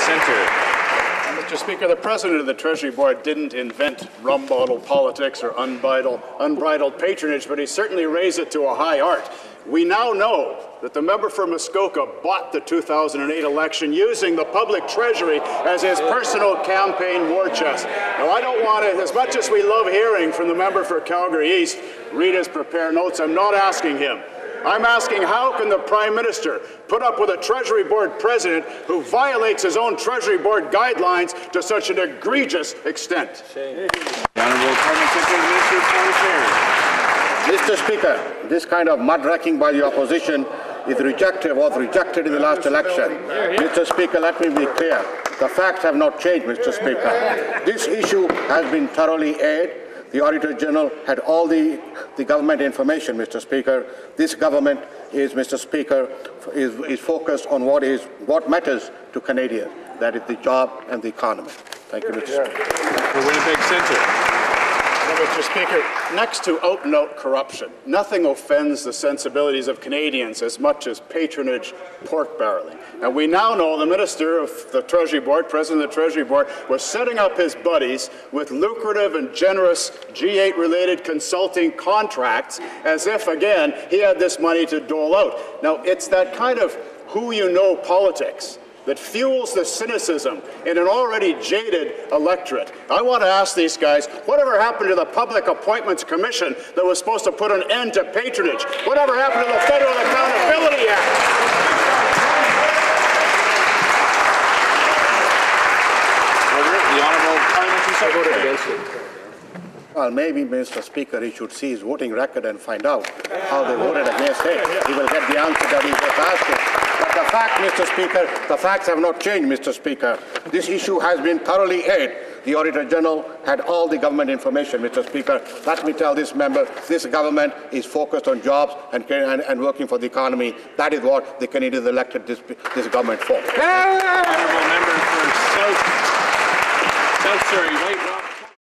Centre. Mr. Speaker, the President of the Treasury Board didn't invent rum bottle politics or unbridled patronage, but he certainly raised it to a high art. We now know that the member for Muskoka bought the 2008 election using the public treasury as his personal campaign war chest. Now, I don't want to, as much as we love hearing from the member for Calgary East read his prepare notes, I'm not asking him. I'm asking, how can the Prime Minister put up with a Treasury Board president who violates his own Treasury Board guidelines to such an egregious extent? The Honourable Parliament Secretary, Minister of Foreign Affairs. Mr. Speaker, this kind of mud-wrecking by the opposition was rejected in the last election. Mr. Speaker, let me be clear. The facts have not changed, Mr. Speaker. This issue has been thoroughly aired. The Auditor General had all the government information, Mr. Speaker. This government is, Mr. Speaker, is focused on what matters to Canadians. That is the job and the economy. Thank you, Mr. Speaker. For Winnipeg Centre. Mr. Speaker, next to out-and-out corruption, nothing offends the sensibilities of Canadians as much as patronage pork barreling. And we now know the Minister of the Treasury Board, President of the Treasury Board, was setting up his buddies with lucrative and generous G8-related consulting contracts as if, again, he had this money to dole out. Now, it's that kind of who-you-know politics that fuels the cynicism in an already jaded electorate. I want to ask these guys, whatever happened to the Public Appointments Commission that was supposed to put an end to patronage? Whatever happened to the Federal Accountability Act? The Honourable Parliamentary Secretary. Well, maybe, Mr. Speaker, he should see his voting record and find out how they voted against him. He will get the answer that he was asking. But the fact, Mr. Speaker, the facts have not changed, Mr. Speaker. This issue has been thoroughly aired. The Auditor General had all the government information, Mr. Speaker. Let me tell this member, this government is focused on jobs and working for the economy. That is what the Canadians elected this government for. Honourable member for South Surrey, White Rock.